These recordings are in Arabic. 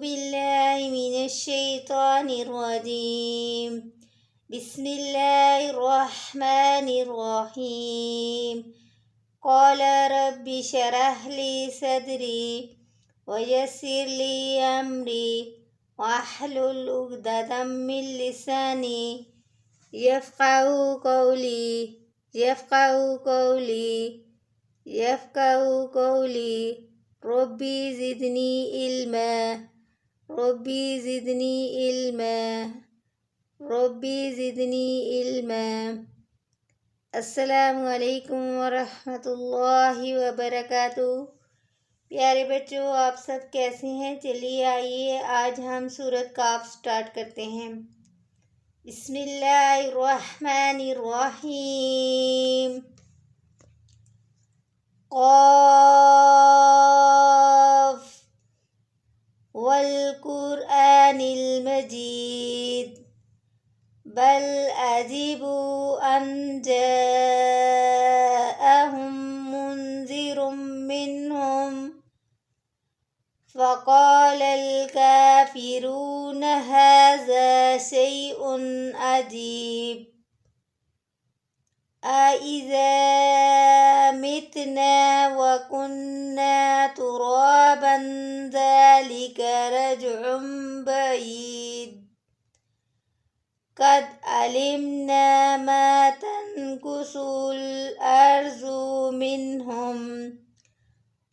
بالله من الشيطان الرجيم. بسم الله الرحمن الرحيم. قال رب اشرح لي صدري ويسر لي أمري واحلل عقدة من لساني يفقهوا قولي ربي زدني علما. अस्सलामु अलैकुम वरहमतुल्लाहि वबरकातुहू। प्यारे बच्चों, आप सब कैसे हैं? चलिए आइए आज हम सूरत काफ स्टार्ट करते हैं। बिस्मिल्लाहिर्रहमानिर्रहीम। क़ाफ वल क़ुरआनिल मजीद बल अजिबू अन जाअहुम मुनज़िरुम मिनहुम फ़क़ालल काफ़िरून हाज़ा शैउन अजीब अइज़ा मितना व कुन्ना तुराबन ज़ालिका रज्उम बईद क़द अलिमना मा तनकुसुल अर्ज़ु मिनहुम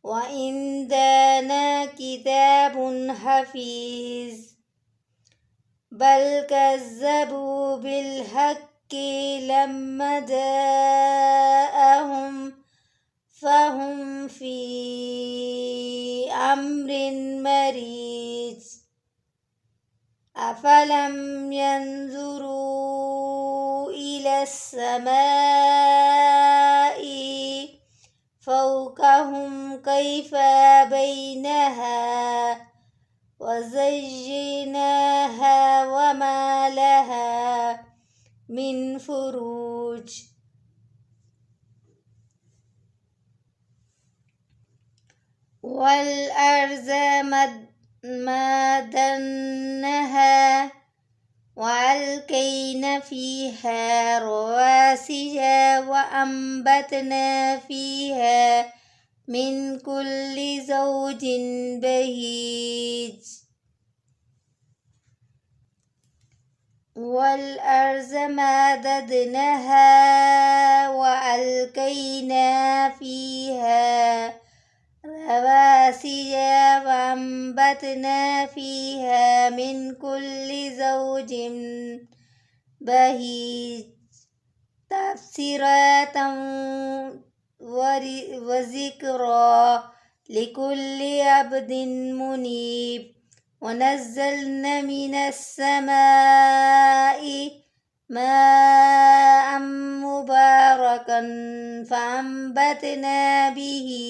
व इंदना किताबुन हफ़ीज़ बल कज़्ज़बू बिलहक्कि लम्मा जाअहुम फ़हुम फ़ी अम्रिन मरीज अफ़लम यंज़ुरू इलस समाई फ़ौक़हुम कैफ़ बैनहा व ज़य्यनाहा व मा लहा मिन फ़ुरूज वल अर्ज़ मददनाहा व अलक़ैना फ़ीहा रवासिया व अम्बतना फ़ीहा मिन कुल्लि ज़ौजिन बहीज वल अर्ज़ मददनाहा व अलक़ैना फ़ीहा रवासिया व अम्बतना फ़ीहा मिन कुल्लि ज़ौजिन बहीज तब्सिरतन व ज़िक्रा लिकुल्लि अब्दिन मुनीब व नज़्ज़लना मिनस समाई माअन मुबारकन फ़अंबतना बिही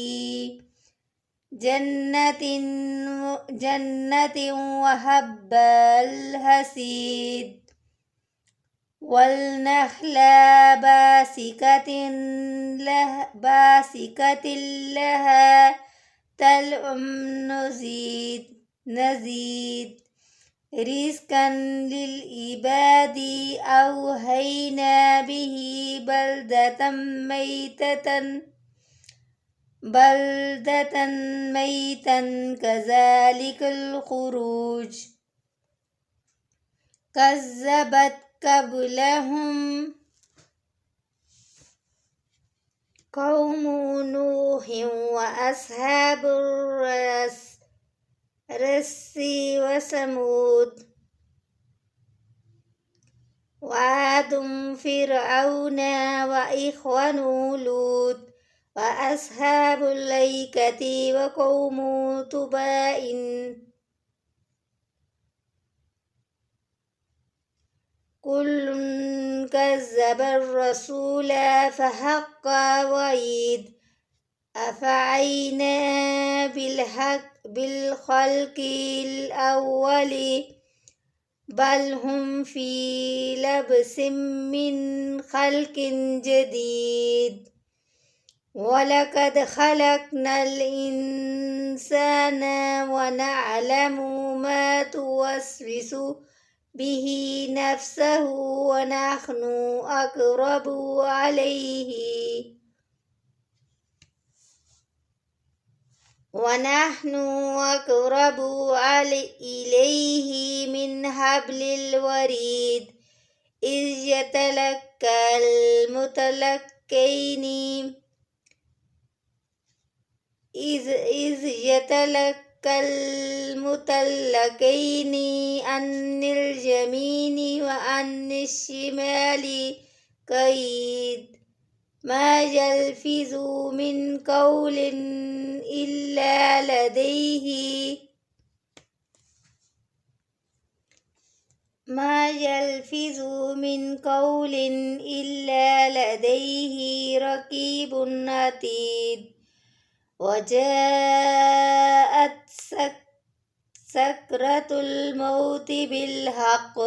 जन्नतिन व हब्बल हसीद वल नख़ला बासिकतिन लहा तलउम नज़ीद रिज़्क़न लिल इबादी औहैना बिही बलदतन मैतन कज़ालिकल ख़ुरूज कज़्ज़बत क़ब्लहुम क़ौमु नूहिन व अस्हाबुर रस्सी व समूद व आदुम फ़िरऔना व इख़्वानु लूत व अस्हाबुल ऐकति व क़ौमु तुबइन कुल्लुन कज़्ज़बर रसूला फ़हक़्क़ वईद अफ़अयैना बिलख़ल्क़िल अव्वली बल हुम फ़ी लब्सिम मिन ख़ल्क़िन जदीद वलक़द ख़लक़नल इंसाना व नअलमु ما توسوس به نفسه ونحن أقرب إليه من حبل الوريد إذ يتلقى المتلقين عن اليمين وعن الشمال قعيد ما يلفظ من قول إلا لديه رقيب عتيد وجاءت سكرة الموت بالحق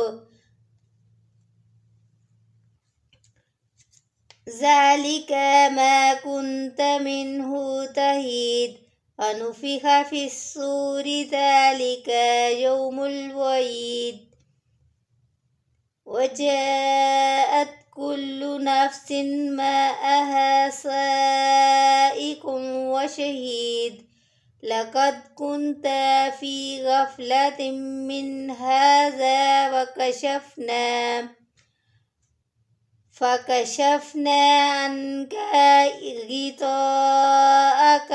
ذلك ما كنت منه تحيد ونفخ في الصور ذلك يوم الوعيد وجاءت كل نفس معها سائق وشهيد لقد كنت في غفلة من هذا فكشفنا عنك غطاءك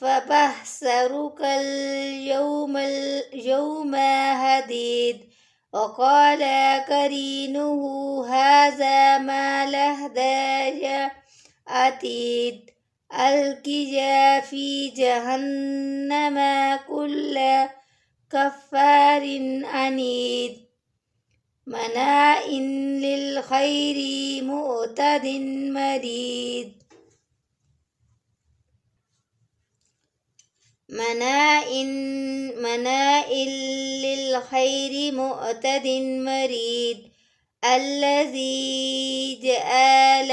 فبصرك اليوم حديد وقال قرينه هذا ما لدي عتيد ألقيا في جهنم كل كفار عنيد مناع للخير معتد مريد الذي جعل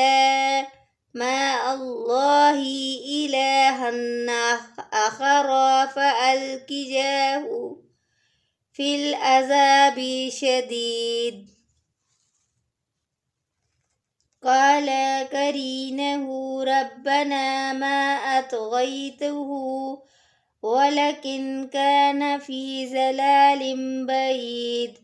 مع الله إلها آخر فألقياه في العذاب شديد قال قرينه ربنا ما أطغيته ولكن كان في ضلال بعيد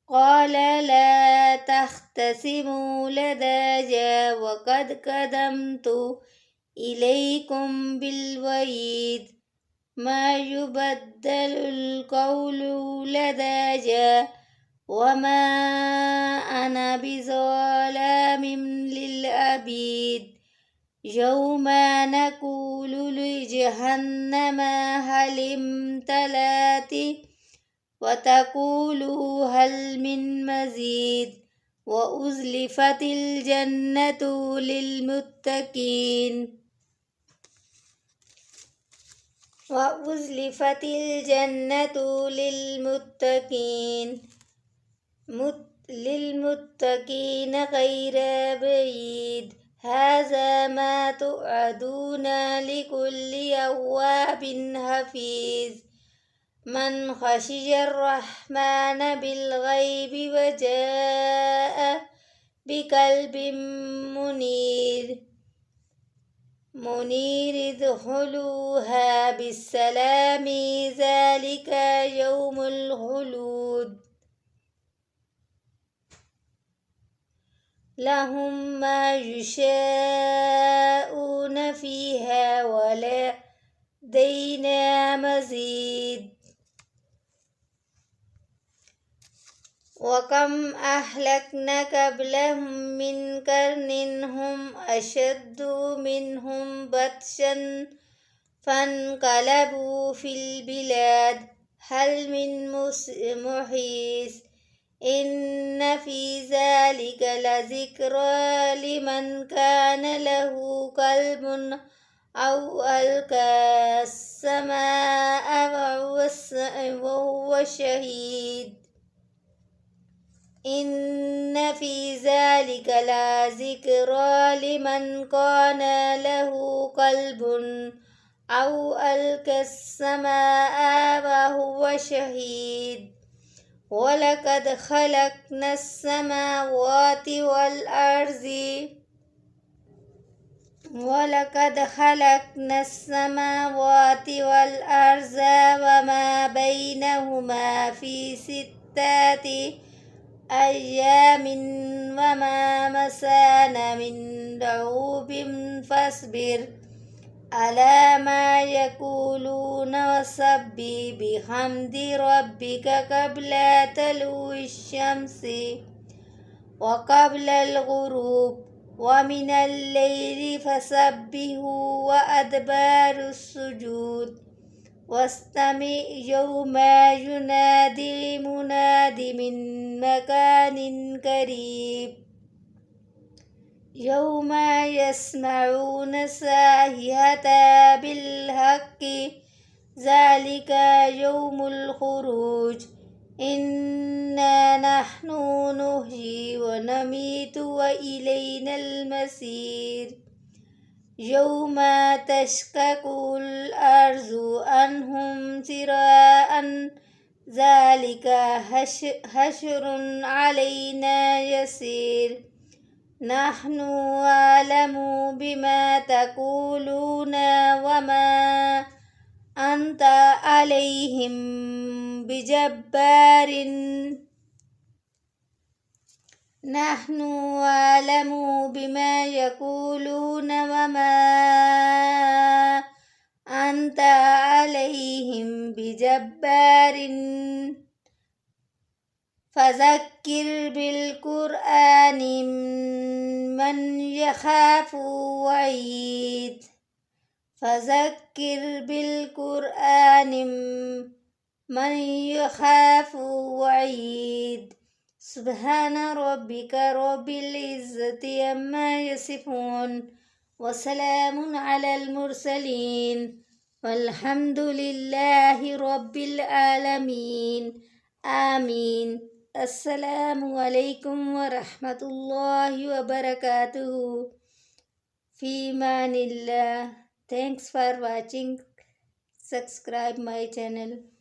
قال لا تختصموا لدي وقد قدمت إليكم بالوعيد ما يبدل القول لدي وما أنا بظلام للعبيد يوم نقول لجهنم هل امتلأت وتقول هل من مزيد وأزلفت الجنة للمتقين غير بعيد هذا ما توعدون لكل أواب حفيظ من خشي الرحمن بالغيب وجاء بقلب منير ادخلوها بالسلام ذلك يوم الخلود لهم ما يشاءون فيها ولدينا مزيد وكم أهلكنا قبلهم من قرن هم أشد منهم بطشا فانقلبوا في البلاد هل من محيص إن في ذلك لذكرى لمن كان له قلب أو ألقى السماء وهو شهيد إن في ذلك لذكرى لمن كان له قلب أو ألقى السماء وهو شهيد ولقد خلقنا السماوات والأرض وما بينهما في 6 أيام وما مسانا من لغوب فاصبر على ما يقولون وسبح بحمد ربك قبل طلوع الشمس وقبل الغروب ومن الليل فسبحه وأدبار السجود واستمع يوم ينادي المناد من مكان قريب يوم يسمعون الصيحة بالحق ذلك يوم الخروج إنا نحن نحيي ونميت وإلينا المصير يوم تشقق الأرض عنهم سراء ذلك حشر علينا يسير نحن أعلم بما تقولون وما أنت عليهم بجبار نحن أعلم بما يقولون وما أنت عليهم بجبار فذكر بالقرآن من يخاف وعيد فذكر بالقرآن من يخاف وعيد سبحان ربك رب العزة عما يصفون وسلام على المرسلين والحمد لله رب العالمين آمين. Assalamu alaikum warahmatullahi wabarakatuh. Fi manillah. Thanks for watching. Subscribe my channel.